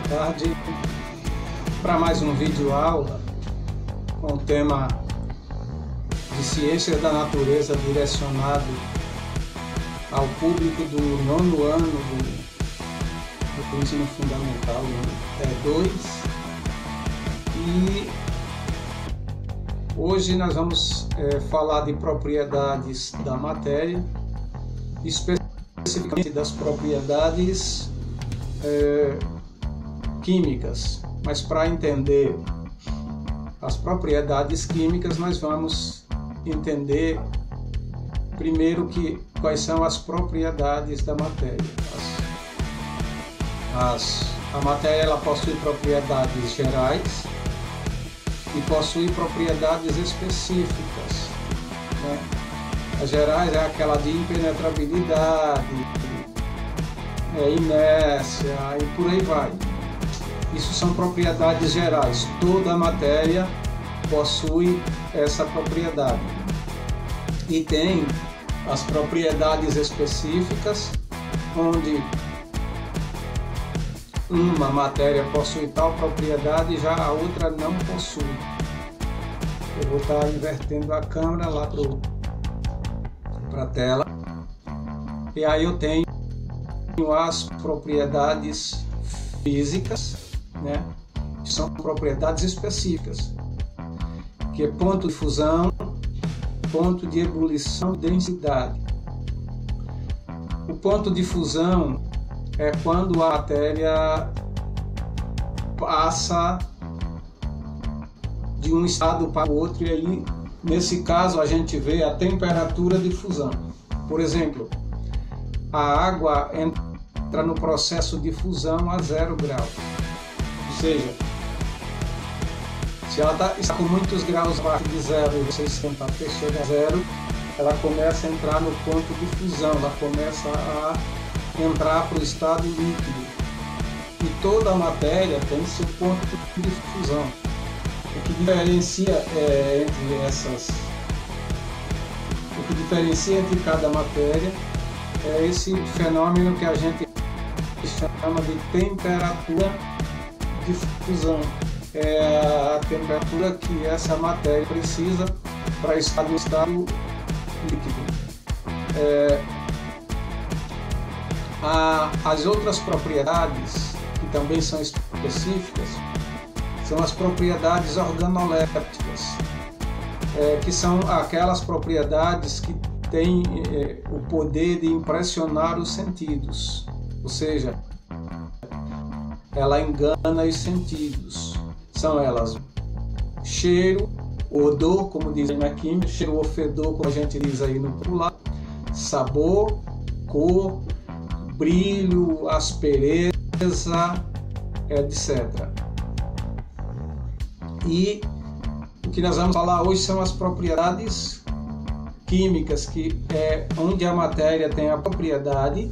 tarde para mais um vídeo aula com o tema de Ciências da Natureza direcionado ao público do 9º ano do ensino fundamental 2. E hoje nós vamos falar de propriedades da matéria, especificamente das propriedades químicas. Mas para entender as propriedades químicas, nós vamos entender primeiro quais são as propriedades da matéria. A matéria ela possui propriedades gerais e possui propriedades específicas, né? As gerais é aquela de impenetrabilidade, inércia e por aí vai. Isso são propriedades gerais. Toda a matéria possui essa propriedade. E tem as propriedades específicas, onde uma matéria possui tal propriedade e já a outra não possui. Eu vou estar invertendo a câmera lá para a tela. E aí eu tenho as propriedades físicas, né? Que são propriedades específicas, que é ponto de fusão, ponto de ebulição e densidade. O ponto de fusão é quando a matéria passa de um estado para o outro, e aí, nesse caso, a gente vê a temperatura de fusão. Por exemplo, a água entra no processo de fusão a 0 graus. Ou seja, se ela está com muitos graus abaixo de 0 e você esquenta até chegar a 0, ela começa a entrar no ponto de fusão, ela começa a entrar para o estado líquido. E toda a matéria tem seu ponto de fusão. O que diferencia entre cada matéria é esse fenômeno que a gente chama de temperatura de fusão. É a temperatura que essa matéria precisa para estar no estado líquido. As outras propriedades, que também são específicas, são as propriedades organolépticas, que são aquelas propriedades que têm o poder de impressionar os sentidos, ou seja, ela engana os sentidos. São elas cheiro, odor, como dizem na química, cheiro ou fedor, como a gente diz aí no popular, sabor, cor, brilho, aspereza, etc. E o que nós vamos falar hoje são as propriedades químicas, que é onde a matéria tem a propriedade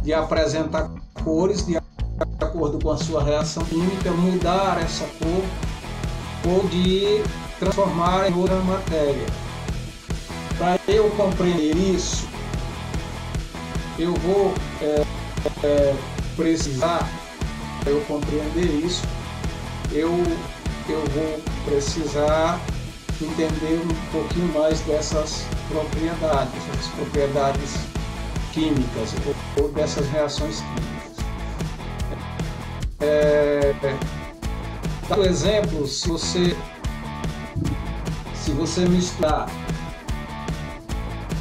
de apresentar cores de acordo com a sua reação química, mudar essa cor ou de transformar em outra matéria. Para eu compreender isso, eu vou precisar, para eu compreender isso, eu vou precisar entender um pouquinho mais dessas propriedades químicas ou dessas reações químicas. Dá um exemplo, se você misturar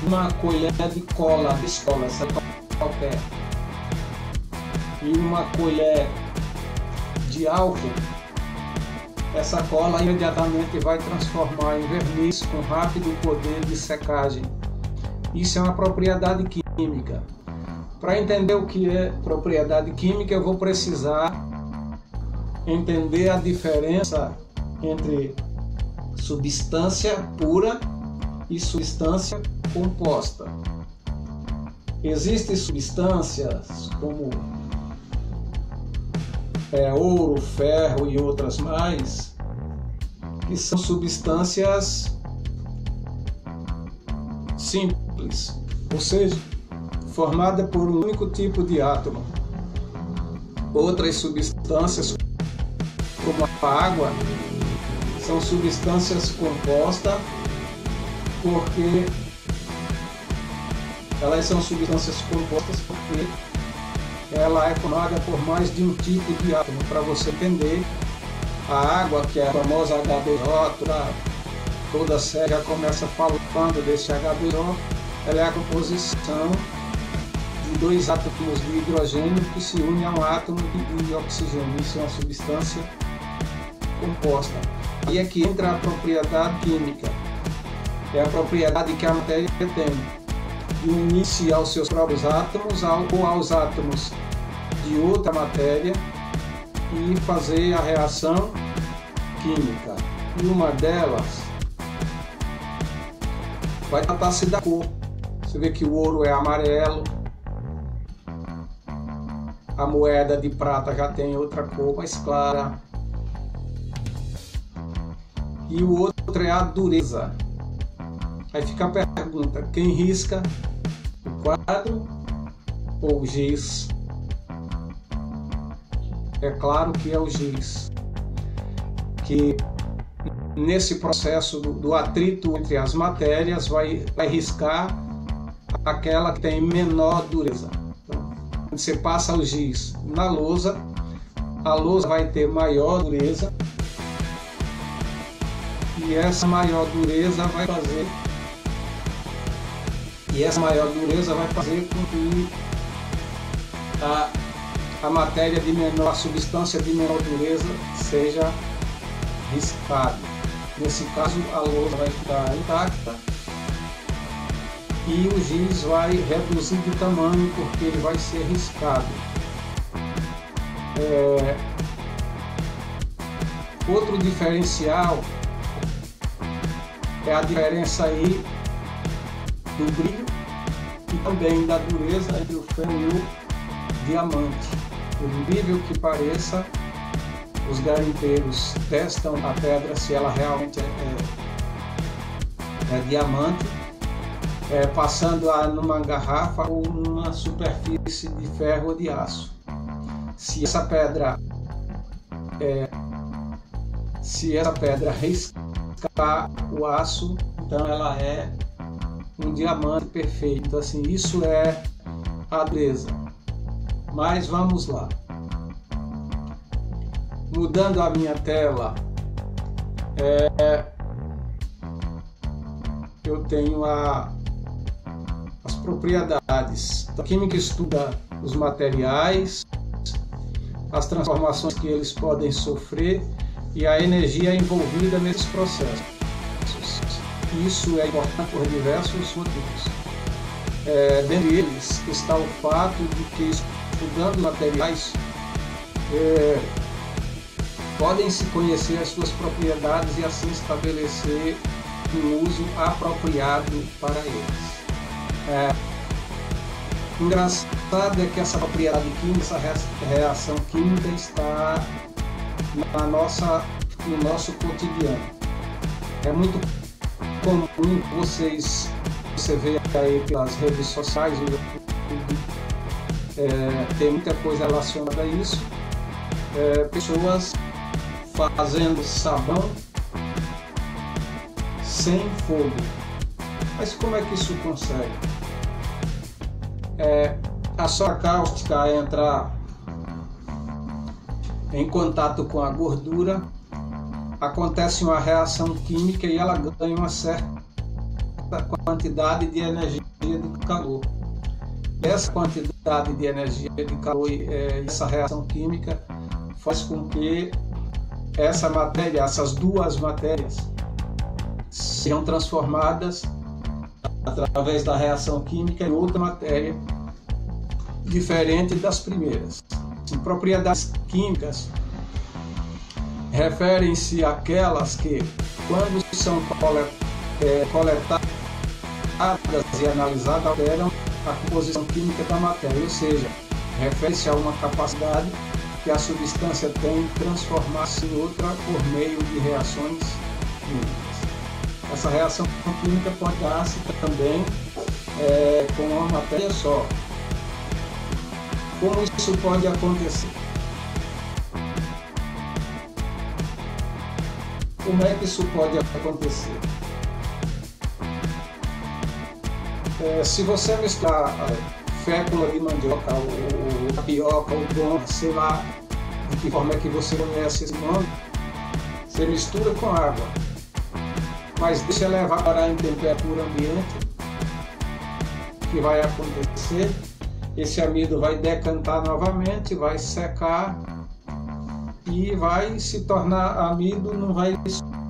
uma colher de cola de escola, essa qualquer, e uma colher de álcool, essa cola imediatamente vai transformar em verniz com rápido poder de secagem. Isso é uma propriedade química. Para entender o que é propriedade química, eu vou precisar entender a diferença entre substância pura e substância composta. Existem substâncias como ouro, ferro e outras mais, que são substâncias simples, ou seja, formada por um único tipo de átomo. Outras substâncias, como a água, são substâncias compostas, porque elas são substâncias compostas porque ela é formada por mais de um tipo de átomo. Para você entender, a água, que é a famosa H2O, toda a série já começa falando desse H2O, ela é a composição de dois átomos de hidrogênio que se unem a um átomo de oxigênio. Isso é uma substância composta. E aqui entra a propriedade química, é a propriedade que a matéria tem de unir-se aos seus próprios átomos ou aos átomos de outra matéria e fazer a reação química. E uma delas vai tratar-se da cor. Você vê que o ouro é amarelo, a moeda de prata já tem outra cor mais clara, e o outro é a dureza. Aí fica a pergunta: quem risca, o quadro ou o giz? É claro que é o giz, que nesse processo do atrito entre as matérias vai riscar aquela que tem menor dureza. Então, quando você passa o giz na lousa, a lousa vai ter maior dureza, e essa maior dureza vai fazer com que a matéria de menor, a substância de menor dureza seja riscada. Nesse caso, a lousa vai ficar intacta e o giz vai reduzir de tamanho porque ele vai ser riscado. Outro diferencial é a diferença aí do brilho e também da dureza entre o ferro e o diamante. Por incrível que pareça, os garimpeiros testam a pedra se ela realmente é diamante, passando-a numa garrafa ou numa superfície de ferro ou de aço. Se essa pedra riscar o aço, então ela é um diamante perfeito. Então, assim, isso é a dureza. Mas vamos lá. Mudando a minha tela, eu tenho as propriedades. A química estuda os materiais, as transformações que eles podem sofrer e a energia envolvida nesses processos. Isso é importante por diversos motivos. Dentre eles está o fato de que, estudando materiais, podem se conhecer as suas propriedades e assim estabelecer um uso apropriado para eles. Engraçado é que essa propriedade química, essa reação química está no nosso cotidiano. É muito comum você vê aí pelas redes sociais, tem muita coisa relacionada a isso, pessoas fazendo sabão sem fogo. Mas como é que isso consegue? A soda cáustica entra em contato com a gordura, acontece uma reação química e ela ganha uma certa quantidade de energia de calor. E essa quantidade de energia de calor e essa reação química faz com que essas duas matérias sejam transformadas através da reação química em outra matéria diferente das primeiras. Propriedades químicas referem-se àquelas que, quando são coletadas e analisadas, alteram a composição química da matéria, ou seja, refere-se a uma capacidade que a substância tem de transformar-se em outra por meio de reações químicas. Essa reação química pode dar-se também com uma matéria só. Como isso pode acontecer? Como é que isso pode acontecer? Se você misturar a fécula de mandioca, ou tapioca, ou goma, sei lá de que forma é que você conhece esse nome, você mistura com água, mas deixa ela evaporar em temperatura ambiente. O que vai acontecer? Esse amido vai decantar novamente, vai secar e vai se tornar amido, não vai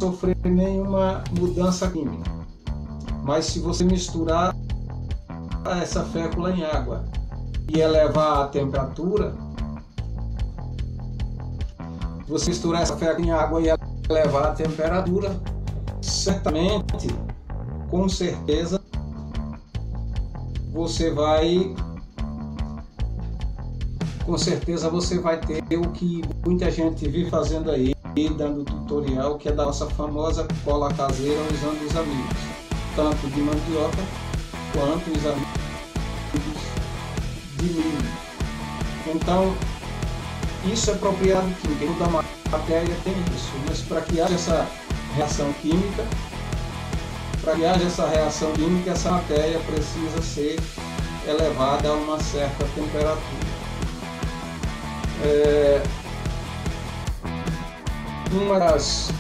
sofrer nenhuma mudança química. Mas se você misturar essa fécula em água e elevar a temperatura, você misturar essa fécula em água e elevar a temperatura, certamente, com certeza, você vai ter o que muita gente vive fazendo aí, dando tutorial, que é da nossa famosa cola caseira usando os amigos, tanto de mandioca quanto os amigos de milho. Então, isso é propriedade química, toda matéria tem isso, mas para que haja essa reação química, essa matéria precisa ser elevada a uma certa temperatura. Uma das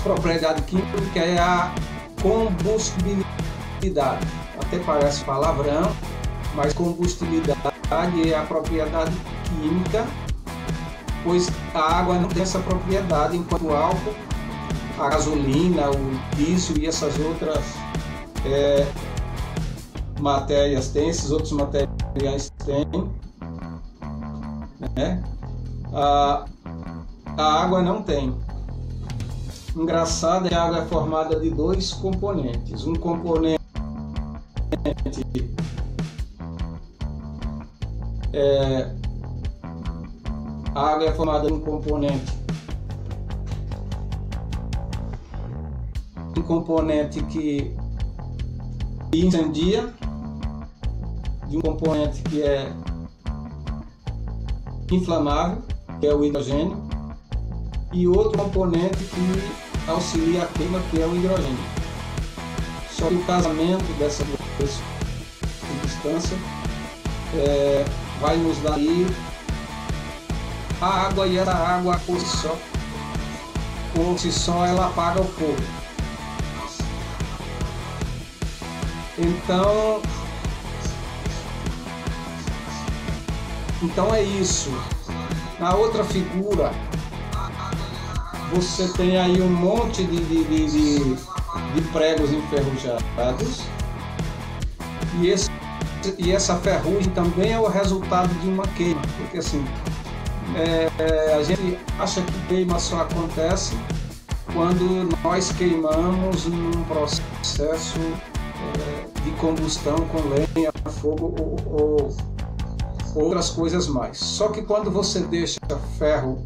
propriedades químicas é a combustibilidade. Até parece palavrão, mas combustibilidade é a propriedade química, pois a água não tem essa propriedade, enquanto o álcool, a gasolina, o diesel e essas outras matérias têm, esses outros materiais têm, né? A água não tem. Engraçado, a água é formada de dois componentes. Um componente a água é formada de um componente que incendia, de um componente que é inflamável, que é o hidrogênio, e outro componente que auxilia a queima, que é o hidrogênio. Só que o casamento dessas duas substâncias vai nos dar aí a água, e essa água por si só ela apaga o fogo. Então é isso. Na outra figura você tem aí um monte de pregos enferrujados, e essa ferrugem também é o resultado de uma queima, porque assim, a gente acha que queima só acontece quando nós queimamos num processo de combustão com lenha, fogo ou outras coisas mais. Só que quando você deixa ferro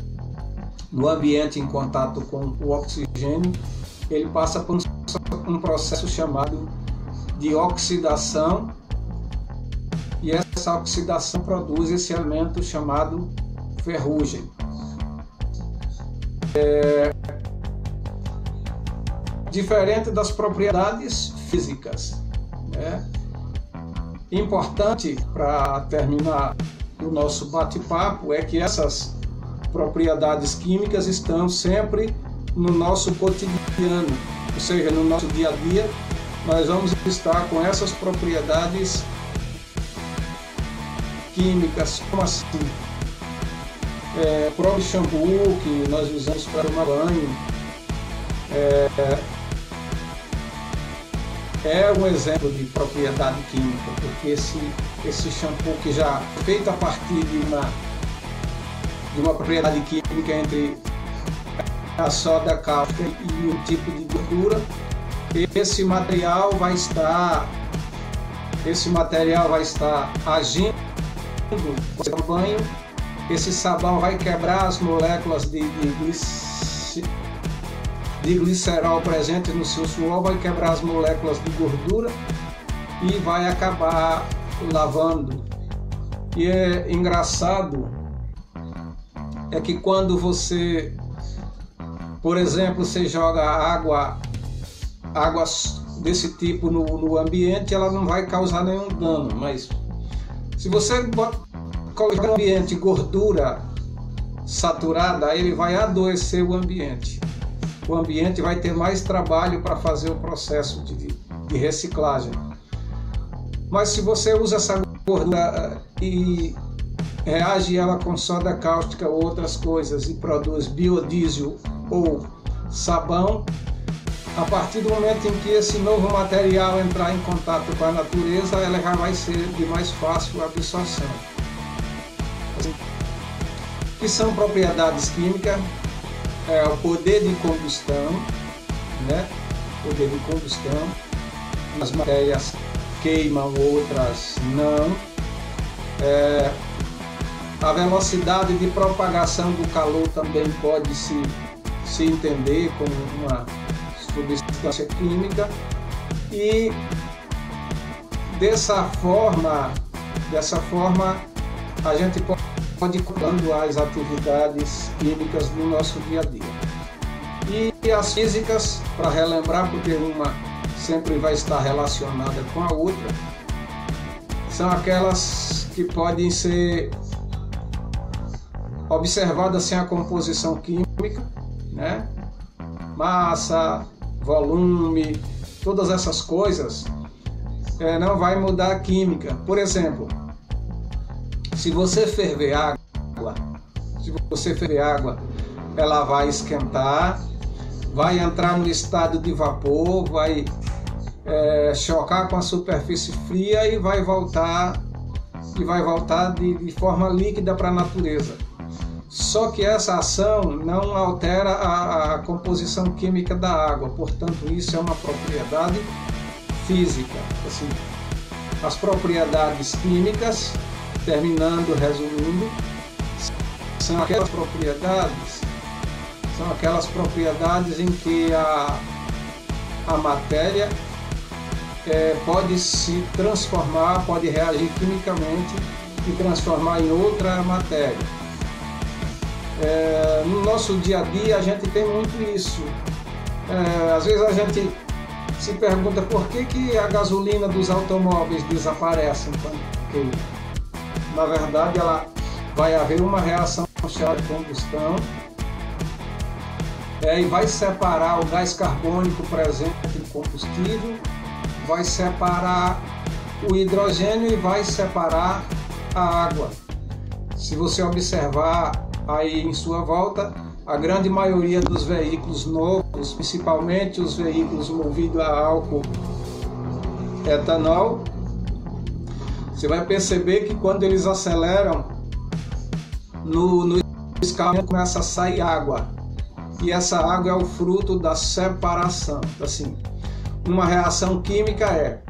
no ambiente em contato com o oxigênio, ele passa por um processo chamado de oxidação, e essa oxidação produz esse elemento chamado ferrugem. Diferente das propriedades físicas, né? Importante, para terminar o nosso bate-papo, é que essas propriedades químicas estão sempre no nosso cotidiano, ou seja, no nosso dia a dia, nós vamos estar com essas propriedades químicas, como assim? O próprio shampoo que nós usamos para tomar banho é um exemplo de propriedade química, porque esse shampoo, que já é feito a partir de uma propriedade química entre a soda cáustica e um tipo de gordura, esse material vai estar agindo no banho. Esse sabão vai quebrar as moléculas de glicerol presentes no seu suor, vai quebrar as moléculas de gordura e vai acabar lavando. E é engraçado é que quando você, por exemplo, você joga água desse tipo no ambiente, ela não vai causar nenhum dano, mas se você colocar no ambiente gordura saturada, aí ele vai adoecer o ambiente. O ambiente vai ter mais trabalho para fazer o processo de reciclagem. Mas se você usa essa gordura e reage ela com soda cáustica ou outras coisas e produz biodiesel ou sabão, a partir do momento em que esse novo material entrar em contato com a natureza, ela já vai ser de mais fácil absorção. Que são propriedades químicas, o poder de combustão, né? Poder de combustão. As matérias queimam, outras não. A velocidade de propagação do calor também pode se entender como uma substância química, e dessa forma a gente pode controlando as atividades químicas no nosso dia a dia. E as físicas, para relembrar, porque uma sempre vai estar relacionada com a outra, são aquelas que podem ser observadas sem a composição química, né? Massa, volume, todas essas coisas não vai mudar a química. Por exemplo, se você ferver água, ela vai esquentar, vai entrar no estado de vapor, vai chocar com a superfície fria e vai voltar de forma líquida para a natureza. Só que essa ação não altera a composição química da água, portanto isso é uma propriedade física. Assim, as propriedades químicas, terminando, resumindo, são aquelas propriedades em que a matéria pode se transformar, pode reagir quimicamente e transformar em outra matéria. No nosso dia a dia a gente tem muito isso. Às vezes a gente se pergunta por que a gasolina dos automóveis desaparece quando queima. Na verdade, ela vai haver uma reação chamada combustão e vai separar o gás carbônico presente no combustível, vai separar o hidrogênio e vai separar a água. Se você observar aí em sua volta, a grande maioria dos veículos novos, principalmente os veículos movidos a álcool etanol, você vai perceber que quando eles aceleram, no escapamento começa a sair água, e essa água é o fruto da separação. Assim, uma reação química é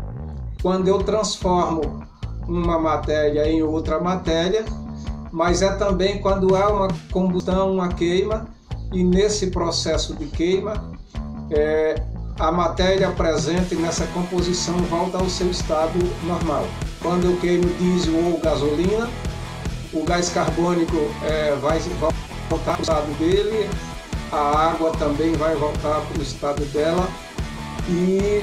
quando eu transformo uma matéria em outra matéria, mas é também quando há uma combustão, uma queima, e nesse processo de queima, a matéria presente nessa composição volta ao seu estado normal. Quando eu queimo diesel ou gasolina, o gás carbônico vai voltar para o estado dele, a água também vai voltar para o estado dela, e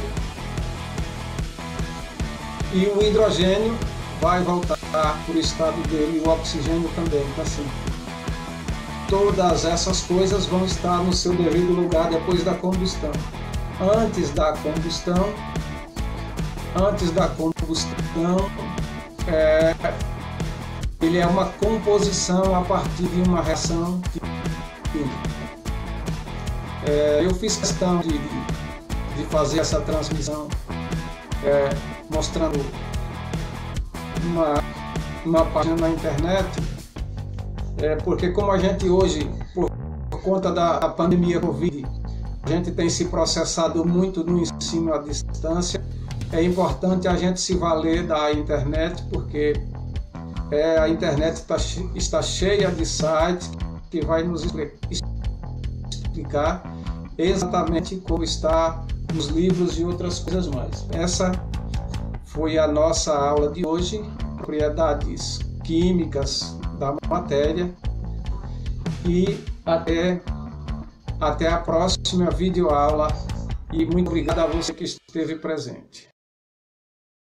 o hidrogênio vai voltar para o estado dele, e o oxigênio também. Então, assim, todas essas coisas vão estar no seu devido lugar depois da combustão. Antes da combustão, ele é uma composição a partir de uma reação química. Eu fiz questão de fazer essa transmissão mostrando uma página na internet, porque como a gente hoje, por conta da pandemia Covid, a gente tem se processado muito no ensino à distância, é importante a gente se valer da internet, porque a internet está cheia de sites que vai nos explicar exatamente como está nos livros e outras coisas mais. Essa foi a nossa aula de hoje, propriedades químicas da matéria, e até a próxima videoaula, e muito obrigado a você que esteve presente.